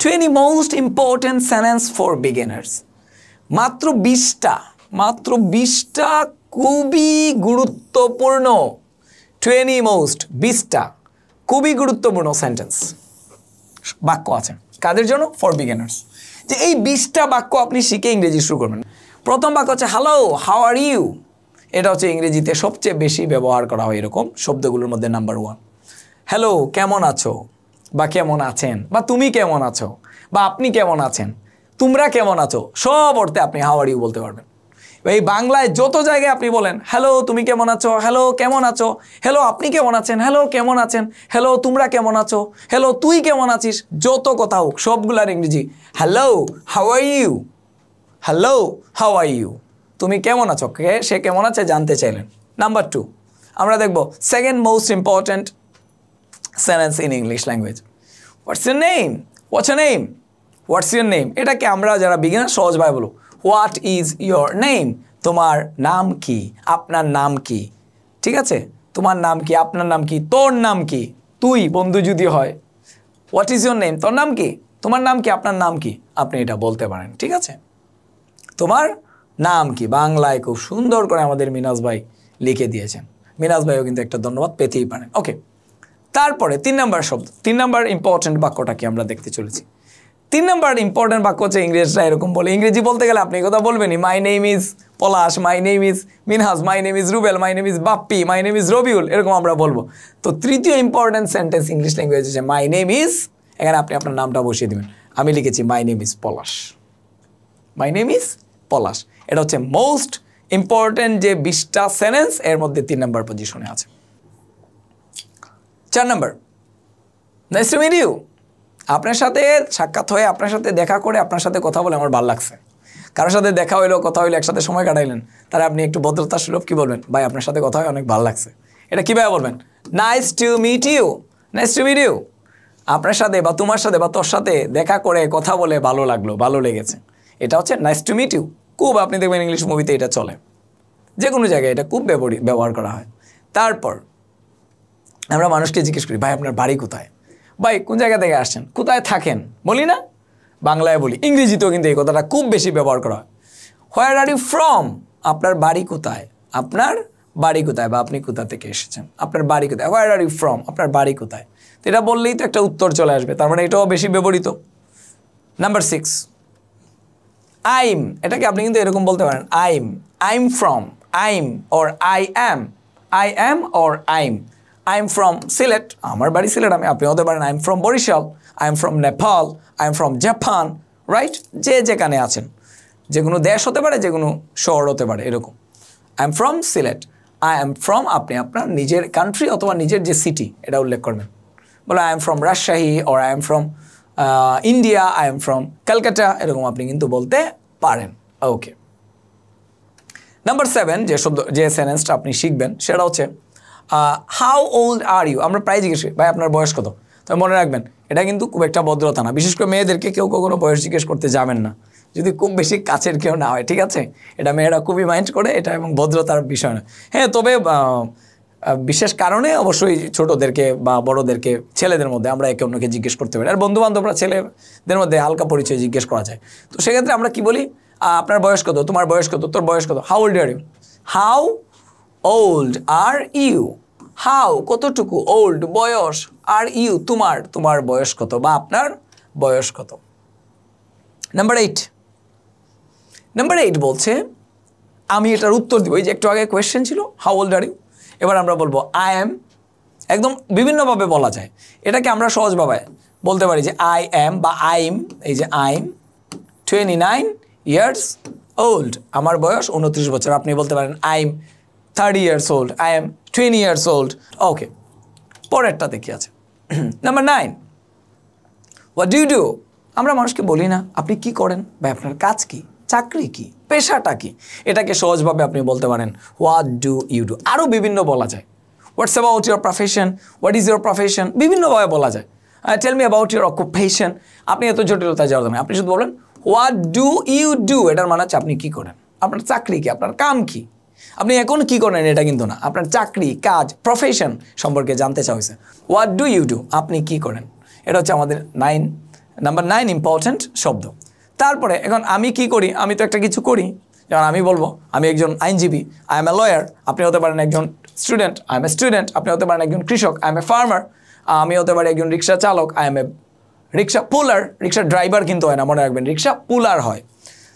20 most important sentence for beginners. মাত্র 20টা খুবই গুরুত্বপূর্ণ 20টা খুবই গুরুত্বপূর্ণ সেন্টেন্স বাক্য আছে কাদের জন্য? For beginners. যে এই 20টা বাক্য আপনি শিখে ইংরেজি শুরু করবেন। প্রথম বাক্য হচ্ছে হ্যালো, হাউ আর ইউ। এটা হচ্ছে ইংরেজিতে সবচেয়ে বেশি ব্যবহার করা হয় এরকম শব্দগুলোর মধ্যে নাম্বার 1। হ্যালো, কেমন আছো বা কেমন আছেন, বা তুমি কেমন আছো বা আপনি কেমন আছেন, তোমরা কেমন আছো, সব অর্থে আপনি হাউ আর ইউ বলতে পারবেন। এই বাংলায় যত জায়গায় আপনি বলেন হ্যালো তুমি কেমন আছো, হ্যালো কেমন আছো, হ্যালো আপনি কেমন আছেন, হ্যালো কেমন আছেন, হ্যালো তোমরা কেমন আছো, হ্যালো তুই কেমন আছিস, যত কথা হোক সবগুলার ইংরেজি hello how are you. Hello how are you, তুমি কেমন আছো, সে কেমন আছে জানতে চাইলেন। নাম্বার 2 আমরা দেখব second most important sentence in English language. What's your name, what's your name, what's your name. এটাকে আমরা যারা বিগিনার সহজভাবে বলবো হোয়াট ইজ ইয়োর নেম, তোমার নাম কি, আপনার নাম কি। ঠিক আছে, তোমার নাম কি, আপনার নাম কি, তোর নাম কি, তুই বন্ধু যদি হয় হোয়াট ইজ ইয়োর নেম, তোর নাম কি, তোমার নাম কি, আপনার নাম কি, আপনি এটা বলতে পারেন। ঠিক আছে, তোমার নাম কি বাংলায় খুব সুন্দর করে আমাদের মিনাজ ভাই লিখে দিয়েছেন। মিনাজ ভাইও কিন্তু একটা ধন্যবাদ পেতেই পারেন। ওকে, তারপরে 3 নম্বর শব্দ, 3 নম্বর ইম্পর্টেন্ট বাক্যটাকে আমরা দেখতে চলেছি। 3 নম্বর ইম্পর্টেন্ট বাক্য হচ্ছে ইংরেজরা এরকম বলে। ইংরেজি বলতে গেলে আপনি কথা বলবেনই, my name is Palash, my name is Minhaj, my name is Rubel, my name is Bappi, my name is Robiul, এরকম আমরা বলবো। তো তৃতীয় ইম্পর্টেন্ট সেন্টেন্স ইংলিশ ল্যাঙ্গুয়েজ হচ্ছে মাই নেম ইজ, এখানে আপনি আপনার নামটা বসিয়ে দেবেন। আমি লিখেছি my name is Palash, my name is Palash. এটা হচ্ছে মোস্ট ইম্পর্টেন্ট যে 20টা সেন্টেন্স, এর মধ্যে 3 নম্বর পজিশনে আছে। 4 নম্বর, নাইস টু মিট ইউ। আপনার সাথে সাক্ষাৎ হয়ে, আপনার সাথে দেখা করে, আপনার সাথে কথা বলে আমার ভালো লাগছে। কারোর সাথে দেখা হইলো, কথা হইলো, একসাথে সময় কাটাইলেন, তারা আপনি একটু ভদ্রতা সুলভ কি বলবেন, ভাই আপনার সাথে কথা হয় অনেক ভালো লাগছে। এটা কীভাবে বলবেন? Nice to meet you, nice to meet you. আপনার সাথে বা তোমার সাথে বা তোর সাথে দেখা করে কথা বলে ভালো লাগলো, ভালো লেগেছে, এটা হচ্ছে নাইস টু মিট ইউ। খুব আপনি দেখবেন ইংলিশ মুভিতে এটা চলে, যে কোনো জায়গায় এটা খুব ব্যবহার করা হয়। তারপর আমরা মানুষকে জিজ্ঞেস করি ভাই আপনার বাড়ি কোথায়, ভাই কোন জায়গা থেকে আসছেন, কোথায় থাকেন, বলি না, বাংলায় বলি। ইংরেজিতেও কিন্তু এই কথাটা খুব বেশি ব্যবহার করা হয়। হোয়ার আর ইউ ফ্রম, আপনার বাড়ি কোথায়, আপনার বাড়ি কোথায়, বা আপনি কোথা থেকে এসেছেন, আপনার বাড়ি কোথায়। হোয়ার আর ইউ ফ্রম, আপনার বাড়ি কোথায়। তো এটা বললেই তো একটা উত্তর চলে আসবে, তার মানে এটাও বেশি ব্যবহৃত। নাম্বার 6 আইম, এটাকে আপনি কিন্তু এরকম বলতে পারেন I'm, I'm from, I'm or I am or I'm. I am from Sylhet, আমার বাড়ি সিলেট, আপনি হতে পারেন I am from Barisal, I am from Nepal, I am from Japan, right. যে যেখানে আছেন, যে কোনো দেশ হতে পারে, যে কোনো শহর হতে পারে, এরকম। I am from Sylhet, I am from, আপনি আপনার নিজের কান্ট্রি অথবা নিজের যে সিটি এটা উল্লেখ করবেন। বলে I am from Rajshahi or I am from India, I am from Calcutta, এরকম আপনি কিন্তু বলতে পারেন। ওকে, নাম্বার 7 যে শব্দ, যে সেন্টেন্সটা আপনি শিখবেন সেটা হচ্ছে হাউ ওল্ড আর ইউ। আমরা প্রায় জিজ্ঞেস করি ভাই আপনার বয়স কত। তবে মনে রাখবেন এটা কিন্তু খুব একটা ভদ্রতা না, বিশেষ করে মেয়েদেরকে কেউ কখনো বয়স জিজ্ঞেস করতে যাবেন না, যদি খুব বেশি কাছের কেউ না হয়। ঠিক আছে, এটা মেয়েরা খুবই মাইন্ড করে, এটা এবং ভদ্রতার বিষয় না। হ্যাঁ, তবে বিশেষ কারণে অবশ্যই ছোটদেরকে বা বড়োদেরকে, ছেলেদের মধ্যে আমরা একে অন্যকে জিজ্ঞেস করতে পারি, আর বন্ধুবান্ধবরা ছেলেদের মধ্যে হালকা পরিচয় জিজ্ঞেস করা যায়। তো সেক্ষেত্রে আমরা কি বলি, আপনার বয়স কত, তোমার বয়স কত, তোর বয়স কত। How old are you, how old are you, how কতটুকু, ওল্ড বয়স, আর ইউ তোমার, তোমার বয়স কত বা আপনার বয়স কত। নাম্বার 8 বলছে, আমি এটার উত্তর দিব। এই যে একটু আগে কোয়েশ্চেন ছিল হাউ ওল্ড আর ইউ, এবার আমরা বলবো আই এম। একদম বিভিন্নভাবে বলা যায়, এটাকে আমরা সহজভাবে বলতে পারি যে আই এম বা আইম। এই যে আইম 29 ইয়ার্স ওল্ড, আমার বয়স 29 বছর। আপনি বলতে পারেন I'm 30 years old, I am 20 years old. Okay, পরেরটাতে কি আছে? Number 9 what do you do. আমরা মানুষকে বলি না আপনি কি করেন বা আপনার কাজ কি, চাকরি কি, পেশাটা কি। এটাকে সহজভাবে আপনি বলতে পারেন হোয়াট ডু ইউ ডু। আরও বিভিন্ন বলা যায়, what's about your profession, what is your profession, বিভিন্নভাবে বলা যায়। Tell me about your occupation. আপনি এত জটিলতায় যাওয়ার দামে, আপনি শুধু বলেন হোয়াট ডু ইউ ডু। এটার মানে হচ্ছে আপনি কী করেন, আপনার চাকরি কি, আপনার কাম কি, আপনি এখন কী করেন এটা কিন্তু না, আপনার চাকরি, কাজ, প্রফেশন সম্পর্কে জানতে চাওয়া হয়েছে। হোয়াট ডু ইউ ডু, আপনি কী করেন। এটা হচ্ছে আমাদের নাম্বার 9 ইম্পর্ট্যান্ট শব্দ। তারপরে এখন আমি কি করি, আমি তো একটা কিছু করি, যেমন আমি বলবো আমি একজন আইনজীবী, আই এম এ লয়ার, আপনি হতে পারেন একজন student, I am a student, আপনি হতে পারেন একজন কৃষক, আই এম এ ফার্মার, আমি হতে পারি একজন রিক্সা চালক, I am a rickshaw puller, rickshaw driver কিন্তু হয় না, মনে রাখবেন রিক্সা পুলার হয়।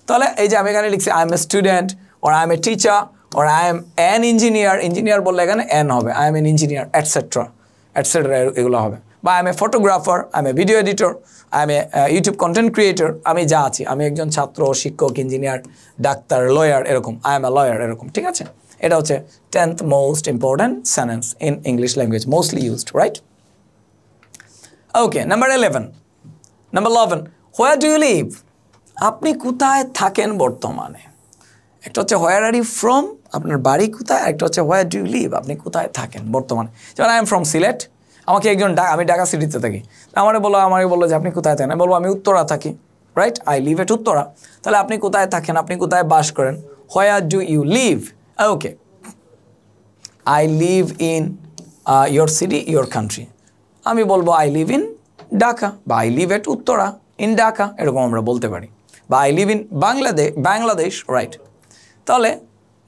তাহলে এই যে আমি এখানে লিখছি I am a student, or I am a teacher, or I am an engineer, engineer বললে এখানে অ্যান হবে, I am N engineer etcetera etcetera এগুলো হবে। বা I am a photographer, I am A video editor, I am A YouTube content creator, আমি যা আছি, আমি একজন ছাত্র, শিক্ষক, ইঞ্জিনিয়ার, ডাক্তার, লয়ার, এরকম আই এম এ লয়ার এরকম, ঠিক আছে। এটা হচ্ছে 10th most important sentence in English language, mostly used, right? Okay, number 11, where do you live? আপনি কোথায় থাকেন বর্তমানে? একটা হচ্ছে হোয়ার আর ইউ ফ্রম, আপনার বাড়ি কোথায়, একটা হচ্ছে হোয়ার ডু ইউ লিভ, আপনি কোথায় থাকেন বর্তমানে। যেমন আই এম ফ্রম সিলেট, আমাকে একজন আমি ঢাকা সিটিতে থাকি, আমাকে বললো যে আপনি কোথায় থাকেন, আমি বলবো আমি উত্তরা থাকি, right? I live at Uttara. তাহলে আপনি কোথায় থাকেন, আপনি কোথায় বাস করেন, where do you live? Okay, I live in your city, your country, আমি বলবো আই লিভ ইন ঢাকা, বা I live at Uttara in Dhaka, এরকম আমরা বলতে পারি। বা I live in Bangladesh, right? তাহলে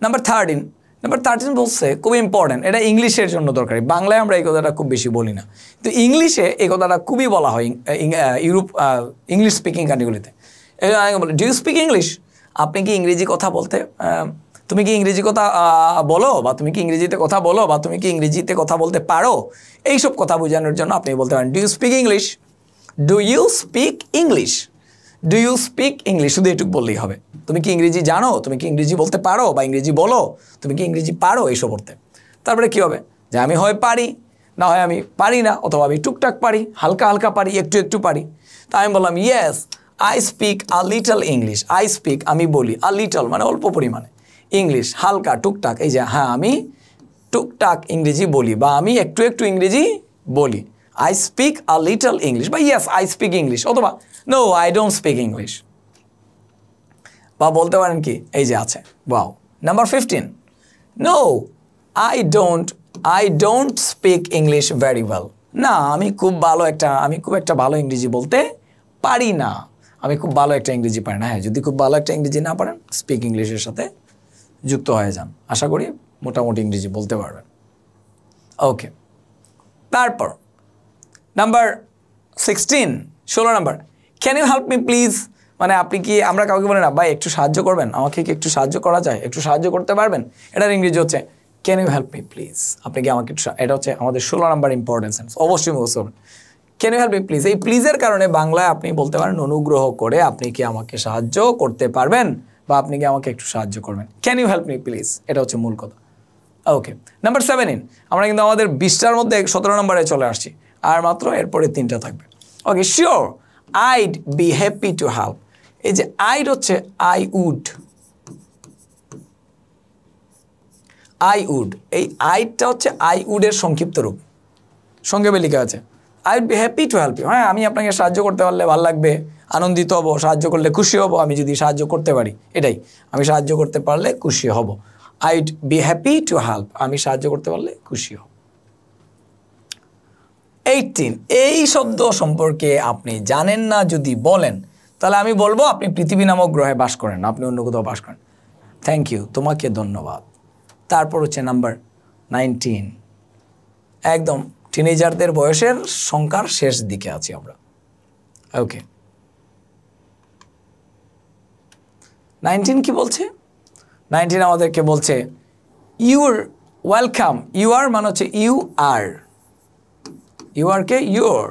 নাম্বার 13 বলছে খুব ইম্পর্টেন্ট, এটা ইংলিশের জন্য দরকারি, বাংলায় আমরা এই কথাটা খুব বেশি বলি না, কিন্তু ইংলিশে এই কথাটা খুবই বলা হয় ইংলিশ স্পিকিং কান্ট্রিগুলিতে। আমি বলি ডু ইউ স্পিক ইংলিশ? আপনি কি ইংরেজি কথা বলতে, তুমি কি ইংরেজি কথা বলো, বা তুমি কি ইংরেজিতে কথা বলো, বা তুমি কি ইংরেজিতে কথা বলতে পারো, এইসব কথা বোঝানোর জন্য আপনি বলতে পারেন do you speak English, do you speak English, do you speak English, শুধু এটুকু বললেই হবে। তুমি কি ইংরেজি জানো, তুমি কি ইংরেজি বলতে পারো, বা ইংরেজি বলো, তুমি কি ইংরেজি পারো, এইসব করতে। তারপরে কী হবে, যে আমি হয় পারি, না হয় আমি পারি না, অথবা আমি টুকটাক পারি, হালকা হালকা পারি, একটু একটু পারি। তা আমি বললাম yes I speak a little English, I speak আমি বলি, আ লিটল মানে অল্প পরিমাণে, ইংলিশ হালকা টুকটাক, এই যে হ্যাঁ আমি টুকটাক ইংরেজি বলি, বা আমি একটু একটু ইংরেজি বলি, I speak a little English, বা ইয়েস আই স্পিক ইংলিশ, অথবা no I don't speak English. বা বলতে পারেন কি, এই যে আছে wow. Number 15, no I don't speak English very well, না আমি খুব একটা ভালো ইংরেজি বলতে পারি না, আমি খুব ভালো একটা ইংরেজি পারি না। হ্যাঁ, যদি খুব ভালো একটা ইংরেজি না পারেন, স্পিক ইংলিশের সাথে যুক্ত হয়ে যান, আশা করি মোটামুটি ইংরেজি বলতে পারবেন। ওকে, তারপর number 16 number, can you help me please? মানে আপনি কি, আমরা কাউকে বলি না ভাই একটু সাহায্য করবেন, আমাকে কি একটু সাহায্য করা যায়, একটু সাহায্য করতে পারবেন, এটার ইংরেজি হচ্ছে can you help me please, আপনি কি আমাকে একটু, এটা হচ্ছে আমাদের 16 নাম্বার ইম্পর্টেন্ট সেন্স, অবশ্যই মুখস্থ করবেন। Can you help me please, এই প্লিজের কারণে বাংলায় আপনি বলতে পারেন অনুগ্রহ করে আপনি কি আমাকে সাহায্য করতে পারবেন, বা আপনি কি আমাকে একটু সাহায্য করবেন, can you help me please, এটা হচ্ছে মূল কথা। ওকে, নাম্বার 17, আমরা কিন্তু আমাদের 20টার মধ্যে 17 নম্বরে চলে আসছি, আর মাত্র এরপরে 3টা থাকবে। Okay, sure I'd be happy to help, এই যে আইড হচ্ছে আই উড, এই আইডটা হচ্ছে আই উডের সংক্ষিপ্ত রূপ, সংক্ষেপে লেখা আছে I would be happy to help you. হ্যাঁ, আমি আপনাকে সাহায্য করতে পারলে ভালো লাগবে, আনন্দিত হব, সাহায্য করলে খুশি হব, আমি যদি সাহায্য করতে পারি, এটাই, আমি সাহায্য করতে পারলে খুশি হব, I would be happy to help, আমি সাহায্য করতে পারলে খুশি হব। 18, এই শব্দ সম্পর্কে আপনি জানেন না যদি বলেন, তাহলে আমি বলবো আপনি পৃথিবী নামক গ্রহে বাস করেন, আপনি অন্য কোথাও বাস করেন। থ্যাংক ইউ, তোমাকে ধন্যবাদ। তারপর হচ্ছে নাম্বার 19, একদম টিনেজারদের বয়সের সংখ্যার শেষ দিকে আছি আমরা। ওকে, 19 কি বলছে? 19 আমাদেরকে বলছে ইউর ওয়েলকাম, ইউ আর মানে হচ্ছে ইউ আর, ইউ আর কে ইউর,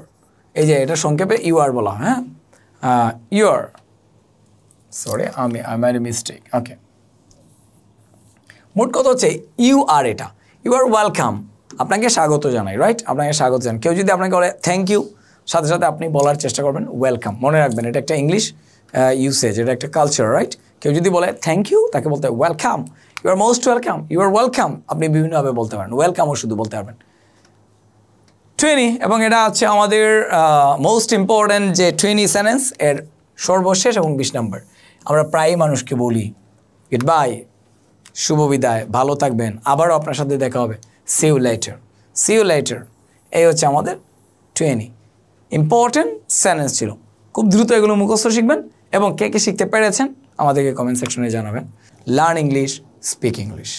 এই যে এটা সংক্ষেপে ইউ আর বলা, হ্যাঁ your, sorry I made a mistake. Okay, মোট কথা হচ্ছে ইউ আর, এটা ইউ আর ওয়েলকাম, আপনাকে স্বাগত জানাই, রাইট? আপনাকে স্বাগত জানাই। কেউ যদি আপনাকে বলে থ্যাংক ইউ, সাথে সাথে আপনি বলার চেষ্টা করবেন ওয়েলকাম, মনে রাখবেন এটা একটা ইংলিশ ইউসেজ, এটা একটা কালচার, রাইট? কেউ যদি বলে থ্যাংক ইউ, তাকে বলতে welcome, you are most welcome, you are welcome, আপনি বিভিন্নভাবে বলতে পারেন, ওয়েলকামও শুধু বলতে পারবেন। 20, এবং এটা হচ্ছে আমাদের মোস্ট ইম্পর্ট্যান্ট যে 20 সেন্টেন্স, এর সর্বশেষ এবং 20 নম্বর। আমরা প্রায়ই মানুষকে বলি গুড বাই, শুভ বিদায়, ভালো থাকবেন, আবারও আপনার সাথে দেখা হবে, see you later, see you later, এই হচ্ছে আমাদের 20 ইম্পর্ট্যান্ট সেন্টেন্স ছিল। খুব দ্রুত এগুলো মুখস্থ শিখবেন এবং কে কে শিখতে পেরেছেন আমাদেরকে কমেন্ট সেকশনে জানাবেন। Learn English, speak English.